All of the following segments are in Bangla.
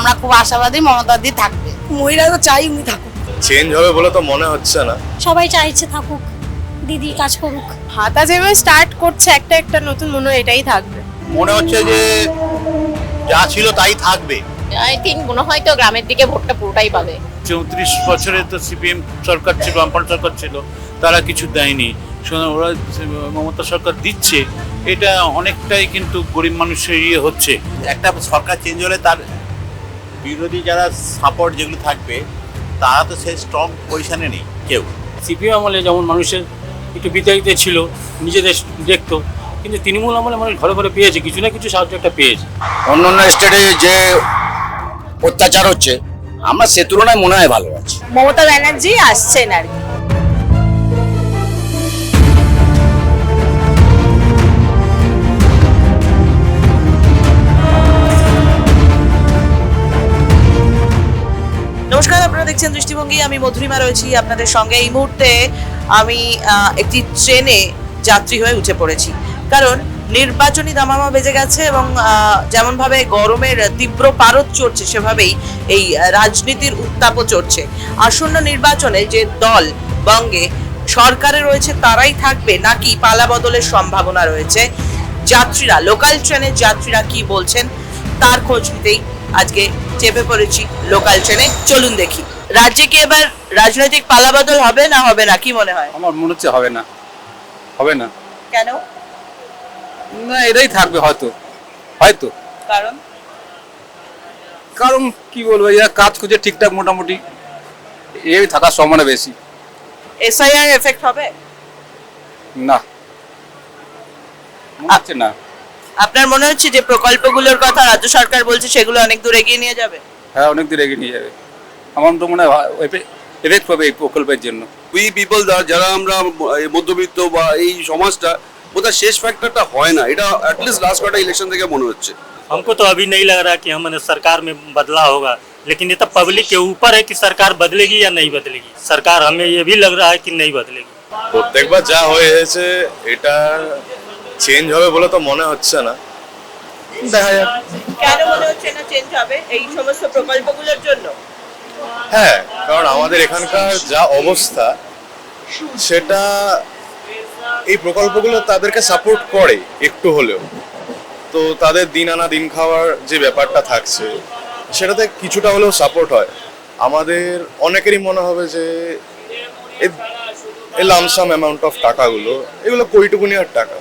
আমরা খুব আশাবাদী মমতা দি থাকবে। মহিলা তো চাই উনি থাকুক। চেঞ্জ হবে বলে তো মনে হচ্ছে না। সবাই চাইছে থাকুক, দিদি কাজ করুক। হাতা যেভাবে স্টার্ট করছে একটা একটা নতুন, মনে হয় এটাই থাকবে। মনে হচ্ছে যে যা ছিল তাই থাকবে। আই থিঙ্ক মনে হয় তো গ্রামের দিকে ভোটটা পুরোটাই পাবে। 34 বছরে তো সিপিএম সরকার ছিল, বামফ্রন্ট সরকার ছিল, তারা কিছু দেয়নি। ওরা মমতা সরকার দিচ্ছে, এটা অনেকটাই কিন্তু গরিব মানুষের ইয়ে হচ্ছে। একটা সরকার চেঞ্জ হলে তার বিরোধী যারা সাপোর্ট যেগুলো থাকবে তারা তো সেই স্ট্রং পজিশনে নেই কেউ। সিপিএম আমলে যেমন মানুষের একটু বিতাড়িত ছিল, নিজেদের দেখতো, কিন্তু তৃণমূল আমলে মানুষ ঘরে ঘরে পেয়েছে, কিছু না কিছু সাহায্য একটা পেয়েছে। অন্য অন্য স্টেটে যে অত্যাচার হচ্ছে আমরা সে তুলনায় মনে হয় ভালো আছি। মমতা ব্যানার্জি আসছেন আর কি। নমস্কার, আপনারা দেখছেন দৃষ্টিভঙ্গি। আমি মধুরিমা রয়েছি আপনাদের সঙ্গে। এই মুহূর্তে আমি একটি ট্রেনে যাত্রী হয়ে উঠে পড়েছি, কারণ নির্বাচনী দামামা বেজে গেছে এবং যেমনভাবে গরমের তীব্র পারদ চড়ছে সেভাবেই এই রাজনীতির উত্তাপও চড়ছে। আসন্ন নির্বাচনে যে দল বঙ্গে সরকারে রয়েছে তারাই থাকবে নাকি পালা বদলের সম্ভাবনা রয়েছে, যাত্রীরা, লোকাল ট্রেনের যাত্রীরা কি বলছেন তার খোঁজ নিতেই আজকে চেপে পড়েছি লোকাল ট্রেনে। চলুন দেখি রাজ্যে কি এবার রাজনৈতিক পালাবদল হবে না হবে না, কি মনে হয়? আমার মনে হচ্ছে হবে না, হবে না। কেন? না, এটাই থাকবে হয়তো, হয়তো। কারণ কারণ কি বলবো, এরা কাজ করছে ঠিকঠাক, মোটামুটি এই থাকার সম্ভাবনা বেশি। এসআইআর এফেক্ট হবে না, মনে হচ্ছে না। আপনার মনে হচ্ছে যে প্রকল্পগুলোর কথা রাজ্য সরকার বলছে সেগুলো অনেক দূর এগিয়ে নিয়ে যাবে? হ্যাঁ, অনেক দূর এগিয়ে নিয়ে যাবে। আমার তো মনে হয় এফেক্ট পাবে এই প্রকল্পের জন্য। উই পিপল যারা আমরা মধ্যবিত্ত বা এই সমাজটা, ওটা শেষ ফ্যাক্টরটা হয় না। এটা অ্যাটলিস্ট লাস্ট কটা ইলেকশন থেকে মনে হচ্ছে। हमको तो अभी नहीं लग रहा कि हमारे सरकार में बदलाव होगा, लेकिन ये तो पब्लिक के ऊपर है कि सरकार बदलेगी या नहीं बदलेगी। सरकार हमें ये भी लग रहा है कि नहीं बदलेगी। প্রত্যেকবার যা হয়েছে এটা চেঞ্জ হবে বলে তো মনে হচ্ছে না। দেখা যাক। কেন মনে হচ্ছে না চেঞ্জ হবে? এই সমস্ত প্রকল্পগুলোর জন্য? হ্যাঁ, কারণ আমাদের এখানকার যা অবস্থা সেটা এই প্রকল্পগুলো তাদেরকে সাপোর্ট করে একটু হলেও। তো তাদের দিন আনা দিন খাওয়ার যে ব্যাপারটা থাকছে সেটাতে কিছুটা হলেও সাপোর্ট হয়। আমাদের অনেকেরই মনে হবে যে এই লামসাম অ্যামাউন্ট অফ টাকাগুলো, এগুলো কোটিটুকুনি আর টাকা,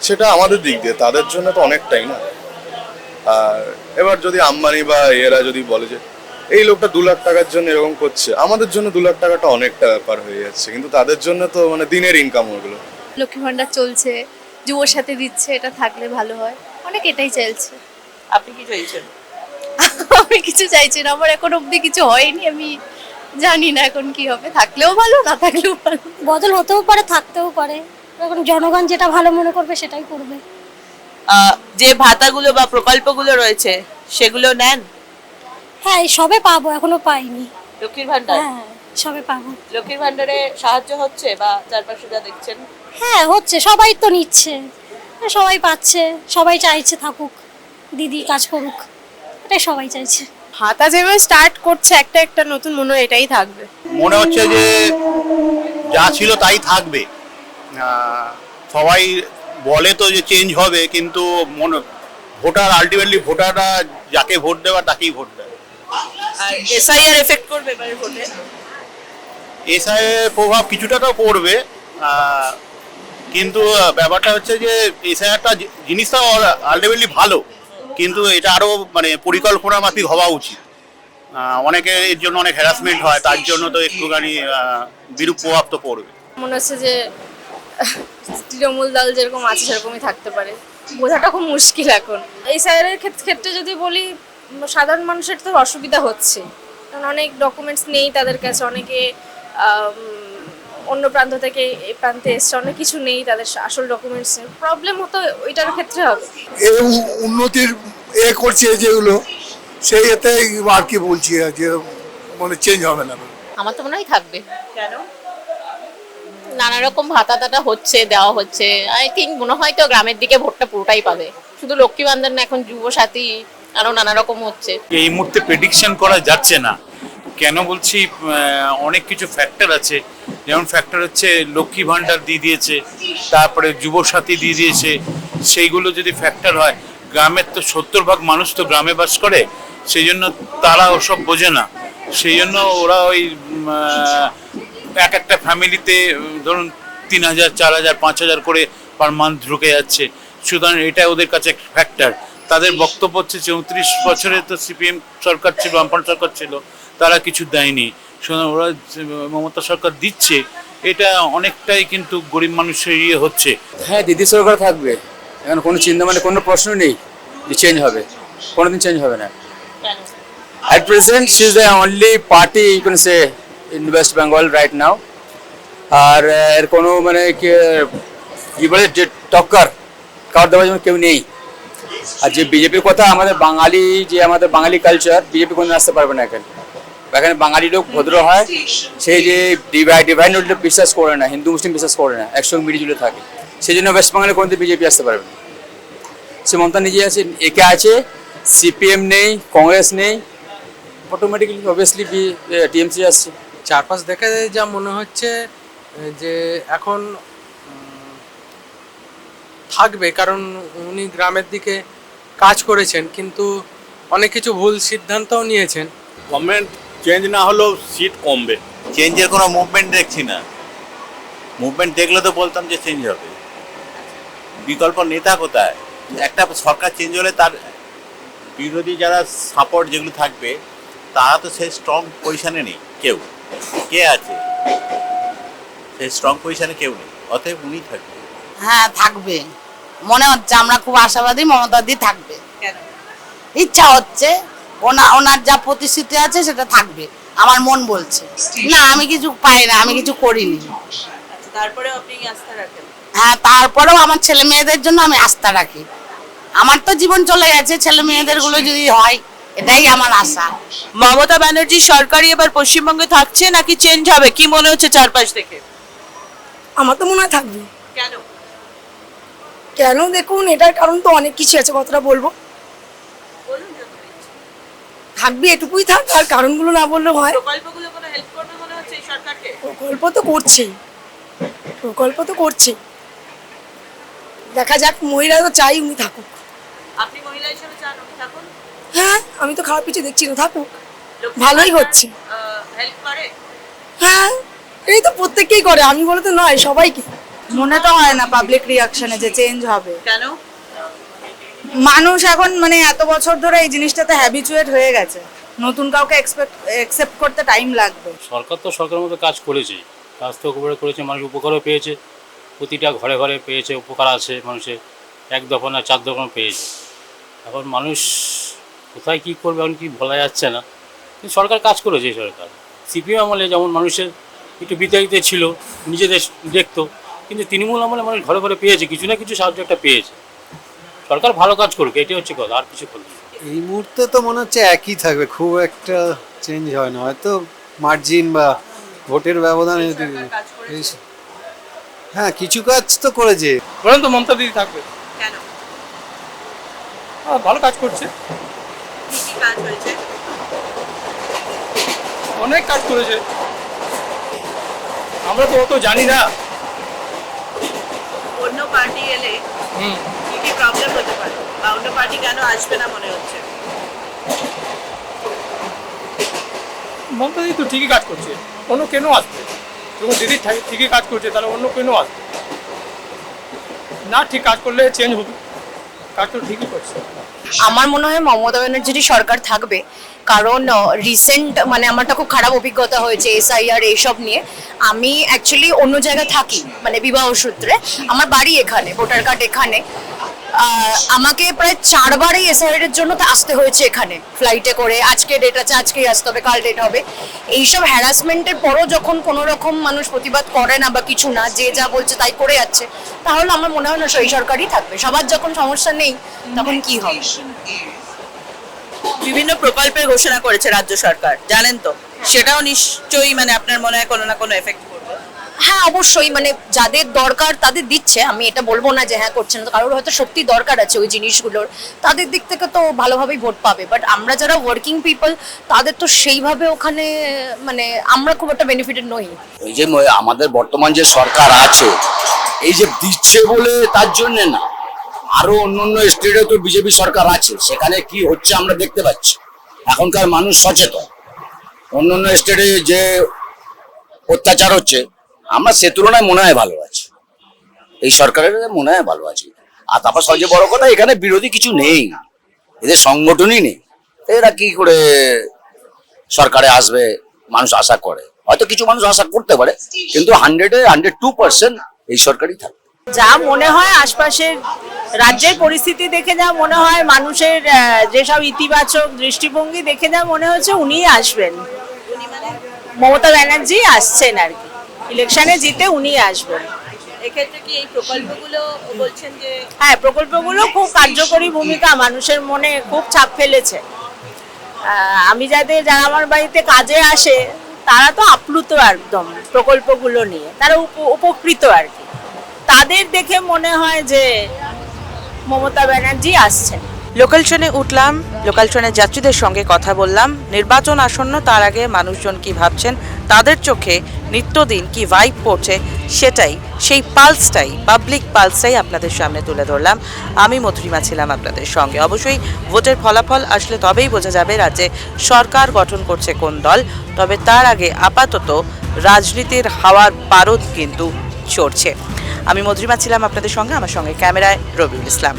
সেটা আমাদের দিক দিয়ে তাদের জন্য তো অনেকটাই না। আর এবার যদি আম্বানি বা এরা যদি বলে যে এই লোকটা 2 লাখ টাকার জন্য এরকম করছে, আমাদের জন্য 2 লাখ টাকাটা অনেকটা ব্যাপার হয়ে যাচ্ছে, কিন্তু তাদের জন্য তো মানে দিনের ইনকাম ওগুলো। লক্ষ্মী ভান্ডার চলছে, যুবর সাথে দিচ্ছে, এটা থাকলে ভালো হয়। অনেক এটাই চাইছে। আপনি কি চাইছেন? আমি কিছু চাইছি না, আমার এখন অবধি কিছু হয়নি, আমি জানি না এখন কি হবে। থাকলেও ভালো, না থাকলেও ভালো। বদল হতেও পারে, থাকতেও পারে। এখন জনগণ যেটা ভালো মনে করবে সেটাই করবে। যে ভাতাগুলো বা প্রকল্পগুলো রয়েছে সেগুলো নেন? হ্যাঁ, এই সবে পাবো, এখনো পাইনি। লক্ষ্মীর ভান্ডার? হ্যাঁ, সবে পাবো। লক্ষ্মীর ভান্ডারে সাহায্য হচ্ছে বা চারপাশে যা দেখছেন? হ্যাঁ, হচ্ছে, সবাই তো নিচ্ছে, সবাই পাচ্ছে, সবাই চাইছে থাকুক, দিদি কাজ করুক, এটাই সবাই চাইছে। হাতা যেভাবে স্টার্ট করছে একটা একটা নতুন, মনে হয় এটাই থাকবে। মনে হচ্ছে যে যা ছিল তাই থাকবে। সবাই বলে তো যে চেঞ্জ হবে, কিন্তু ভোটার আলটিমেটলি ভোটাররা যাকে ভোট দেওয়ার তাকেই ভোট দেয়। আর এসআইআর এফেক্ট করবে এবারে ভোটে? এসআইয়ের প্রভাব কিছুটা তো পড়বে, কিন্তু ব্যাপারটা হচ্ছে যে এসআইআরটা জিনিসটা আলটিমেটলি ভালো, কিন্তু এটা আরো মানে পরিকল্পনা মাফিক হওয়া উচিত। অনেকে এর জন্য অনেক হ্যারাসমেন্ট হয়, তার জন্য তো একটুখানি বিরূপ প্রভাব তো পড়বে। মনে হচ্ছে যে তৃণমূল দল যেরকম আছে সেরকমই থাকতে পারে, বোঝাটা খুব মুশকিল এখন। এই স্যারের ক্ষেত্রে যদি বলি, সাধারণ মানুষের তো অসুবিধা হচ্ছে, কারণ অনেক ডকুমেন্টস নেই তাদের কাছে, অনেকে অন্য প্রান্ত থেকে এই প্রান্তে এসছে, অনেক কিছু নেই তাদের আসল ডকুমেন্টস, প্রবলেম হতো ওইটার ক্ষেত্রে হবে। এই উন্নতির করছে যেগুলো, সেই এতে আর কি বলছি যে মানে চেঞ্জ হবে না। আমার তো মনে হয় থাকবে। কেন? নানা রকম ভাতা টাতা হচ্ছে, দেওয়া হচ্ছে। আই থিঙ্ক মনে হয় তো গ্রামের দিকে ভোটটা পুরোটাই পাবে। শুধু লক্ষ্মী ভান্ডার না, এখন যুব সাথী, আরো নানা রকম হচ্ছে। এই মুহূর্তে প্রেডিকশন করা যাচ্ছে না। কেন বলছি, অনেক কিছু ফ্যাক্টর আছে। যেমন ফ্যাক্টর হচ্ছে লক্ষ্মী ভাণ্ডার দিয়ে দিয়েছে, তারপরে যুবসাথী দিয়ে দিয়েছে। সেইগুলো যদি ফ্যাক্টর হয়, গ্রামের তো 70% মানুষ তো গ্রামে বাস করে, সেই জন্য তারা ওসব বোঝে না। সেই জন্য ওরা ওই এক একটা ফ্যামিলিতে ধরুন 3,000, 4,000, 5,000 করে পার মান্থ ঢুকে যাচ্ছে। সুতরাং এটা ওদের কাছে একটা ফ্যাক্টর। তাদের বক্তব্য হচ্ছে 34 বছরে তো সিপিএম সরকার ছিল, বামফ্রন্ট সরকার ছিল, তারা কিছু দেয়নি। সুতরাং ওরা মমতা সরকার দিচ্ছে, এটা অনেকটাই কিন্তু গরিব মানুষের ইয়ে হচ্ছে। হ্যাঁ, দিদি সরকার থাকবে, এখন কোনো চিন্তা মানে কোনো প্রশ্ন নেই যে চেঞ্জ হবে, কোনোদিন চেঞ্জ হবে না। At present, she is the only party you can say in West Bengal right now. আর এর কোনো মানে কি বলে যে টক্কর কার দেওয়ার জন্য কেউ নেই। আর যে বিজেপির কথা, আমাদের বাঙালি কালচার, বিজেপি কোনো আসতে পারবে না এখানে। এখানে বাঙালি লোক ভদ্র হয়, সেই যে ডিভাইড বিশ্বাস করে না, হিন্দু মুসলিম বিশ্বাস করে না, একসঙ্গে মিলিজুলে থাকে। সেই জন্য ওয়েস্ট বেঙ্গলে কোনোদিন বিজেপি আসতে পারবে না। সে মমতা নিজে আছে, একে আছে, সিপিএম নেই, কংগ্রেস নেই, অটোমেটিক্যালি অবভিয়াসলি টিএমসি আসছে। চারপাশ দেখে যা মনে হচ্ছে যে এখন থাকবে, কারণ উনি গ্রামের দিকে কাজ করেছেন, কিন্তু অনেক কিছু ভুল সিদ্ধান্তও নিয়েছেন। গভর্নমেন্ট চেঞ্জ না হলেও সিট কমবে। চেঞ্জের কোনো মুভমেন্ট দেখছি না। মুভমেন্ট দেখলে তো বলতাম যে চেঞ্জ হবে। বিকল্প নেতা কোথায়? একটা সরকার চেঞ্জ হলে তার বিরোধী যারা সাপোর্ট যেগুলো থাকবে, তারা তো সেই স্ট্রং পজিশনে নেই। কে আছে সেই স্ট্রং পজিশনে? কেউ নেই। অতএব উনি থাকবে। হ্যাঁ থাকবে, মনে হচ্ছে, আমরা খুব আশাবাদী মমতাদি থাকবে। ইচ্ছা হচ্ছে, ওনার যা প্রতিশ্রুতি আছে সেটা থাকবে, আমার মন বলছে। না, আমি কিছু পাই না, আমি কিছু করিনি। তারপরে আপনি আস্থা রাখেন? হ্যাঁ, তারপরেও আমার ছেলে মেয়েদের জন্য আমি আস্থা রাখি। আমার তো জীবন চলে গেছে, ছেলে মেয়েদের গুলো যদি হয়, এটাই আমার আশা। মমতা ব্যানার্জি সরকারই এবার পশ্চিমবঙ্গে থাকছে নাকি চেঞ্জ হবে, কি মনে হচ্ছে চারপাশ থেকে? আমার তো মনে হয় থাকবে। কেন? কেন দেখুন, এটার কারণ তো অনেক কিছু আছে, কতটা বলবো। থাকবে, এটুকুই থাক, আর কারণগুলো না বললেও হয়। প্রকল্পগুলো কোনো হেল্প করবে মনে হচ্ছে এই সরকারকে? প্রকল্প তো করছেই, দেখা যাক। মহিলা তো চাই উনি থাকুক। আপনি মহিলা হিসেবে চান উনি থাকুন? হ্যাঁ, আমি তো খারাপ কিছু দেখছি না, থাকুক, ভালোই হচ্ছে। হেল্প করে? হ্যাঁ, এই তো প্রত্যেককেই করে, আমি বলে তো নয়, সবাইকে। মনে তো হয় না পাবলিক রিয়াকশনে যে চেঞ্জ হবে। কেন? মানুষ এখন মানে এত বছর ধরে এই জিনিসটাতে হ্যাবিচুয়েট হয়ে গেছে, নতুন কাউকে একসেপ্ট করতে টাইম লাগবে। সরকার তো সরকারের মতো কাজ করেছে, কাজ তো উপকার করেছে, মানুষ উপকারও পেয়েছে, প্রতিটা ঘরে ঘরে পেয়েছে, উপকার আছে মানুষের, 1 দফা না 4 দফা পেয়েছে। এখন মানুষ কোথায় কী করবে এখন কি বলা যাচ্ছে না, কিন্তু সরকার কাজ করেছে। সরকার সিপিএম আমলে যেমন মানুষের একটু বিতাড়িত ছিল, নিজেদের দেখতো, কিন্তু তৃণমূল আমলে মানুষ ঘরে ঘরে পেয়েছে, কিছু না কিছু সাহায্য একটা পেয়েছে। সরকার ভালো কাজ করুক, এটাই হচ্ছে কথা, আর কিছু করবে। এই মুহূর্তে তো মনে হচ্ছে একই থাকবে, খুব একটা চেঞ্জ হয় না, হয়তো মার্জিন বা ভোটের ব্যবধানে। হ্যাঁ, কিছু কাজ তো করেছে। বলেন তো, মমতা দিদি থাকবে। কেন? ভালো কাজ করছে, কি কাজ হয়েছে? অনেক কাজ করেছে, আমরা তো অত জানি না। অন্য পার্টি এলে কি কি প্রবলেম হতে পারে, বা অন্য পার্টি কেন আসবে না মনে হচ্ছে? মমতা দিদি তো ঠিকই কাজ করছে, অন্য কেন আসবে? যখন দিদি ঠিকই কাজ করছে, তাহলে অন্য কেন আসবে না? ঠিক কাজ করলে চেঞ্জ হবে, কাজ তো ঠিকই করছে। আমার মনে হয় মমতা ব্যানার্জির সরকার থাকবে, কারণ রিসেন্ট মানে আমার তো খুব খারাপ অভিজ্ঞতা হয়েছে SIR এইসব নিয়ে। আমি অ্যাকচুয়ালি অন্য জায়গায় থাকি, মানে বিবাহ সূত্রে, আমার বাড়ি এখানে, ভোটার কার্ড এখানে। আমাকে প্রায় 4 বার এই SIR এর জন্য আসতে হয়েছে এখানে, ফ্লাইটে করে। আজকে ডেট আছে, আজকেই আসতে হবে, কাল ডেট হবে। এইসব হ্যারাসমেন্টের পরও যখন কোনো রকম মানুষ প্রতিবাদ করে না বা কিছু না, যে যা বলছে তাই করে যাচ্ছে, তাহলে আমার মনে হয় না সেই সরকারই থাকবে। সবার যখন সমস্যা নেই, তখন কি হবে? বিভিন্ন প্রকল্পের ঘোষণা করেছে রাজ্য সরকার, জানেন তো? সেটাও নিশ্চয়ই মানে আপনার মনে হয় কোনো না কোনো এফেক্ট করবে। হ্যাঁ অবশ্যই, মানে যাদের দরকার তাদের দিচ্ছে, আমি এটা বলবো না যে হ্যাঁ করছে না, কারোর হয়তো সত্যি দরকার আছে ওই জিনিসগুলোর, তাদের দিক থেকে তো ভালোভাবেই ভোট পাবে। বাট আমরা যারা ওয়ার্কিং পিপল তাদের তো সেইভাবে ওখানে মানে আমরা খুব একটা বেনিফিটেড নই। এই যে আমাদের বর্তমান যে সরকার আছে, এই যে দিচ্ছে বলে তার জন্য না, আরো অন্য স্টেটে তো বিজেপি সরকার আছে, সেখানে কি হচ্ছে আমরা দেখতে পাচ্ছি। এখনকার মানুষ সচেতন। অন্য স্টেটে যে অত্যাচার হচ্ছে, আমরা সে তুলনায় মনে হয় ভালো আছি, এই সরকারের মনে হয় ভালো আছি। আর তারপর সবচেয়ে বড় কথা, এখানে বিরোধী কিছু নেই, এদের সংগঠনই নেই। এরা কি করে সরকারে আসবে মানুষ আশা করে? হয়তো কিছু মানুষ আশা করতে পারে, কিন্তু 102% এই সরকারই থাকবে। যা মনে হয় আশপাশের রাজ্যের পরিস্থিতি দেখে যা মনে হয়, মানুষের যেসব ইতিবাচক দৃষ্টিভঙ্গি দেখে যা মনে হচ্ছে উনিই আসবেন। মমতা ব্যানার্জি আসছেন আর কি, ইলেকশনে জিতে উনিই আসবেন। এক্ষেত্রে কি এই প্রকল্পগুলো বলছেন যে হ্যাঁ, প্রকল্পগুলো খুব কার্যকরী ভূমিকা, মানুষের মনে খুব ছাপ ফেলেছে। আমি যারা আমার বাড়িতে কাজে আসে তারা তো আপ্লুত একদম প্রকল্পগুলো নিয়ে, তারা উপকৃত আর কি। তাদের দেখে মনে হয় যে মমতা ব্যানার্জি আসছেন। লোকাল ট্রেনে উঠলাম, লোকাল ট্রেনের যাত্রীদের সঙ্গে কথা বললাম। নির্বাচন আসন্ন, তার আগে মানুষজন কি ভাবছেন, তাদের চোখে নিত্যদিন কি ভাইব পড়ছে, সেই পালসটাই, পাবলিক পালসটাই আপনাদের সামনে তুলে ধরলাম। আমি মধুরিমা ছিলাম আপনাদের সঙ্গে। অবশ্যই ভোটের ফলাফল আসলে তবেই বোঝা যাবে রাজ্যে সরকার গঠন করছে কোন দল। তবে তার আগে আপাতত রাজনীতির হাওয়ার পারদ কিন্তু চড়ছে। আমি মধুরিমা ছিলাম আপনাদের সঙ্গে, আমার সঙ্গে ক্যামেরায় রবিউল ইসলাম।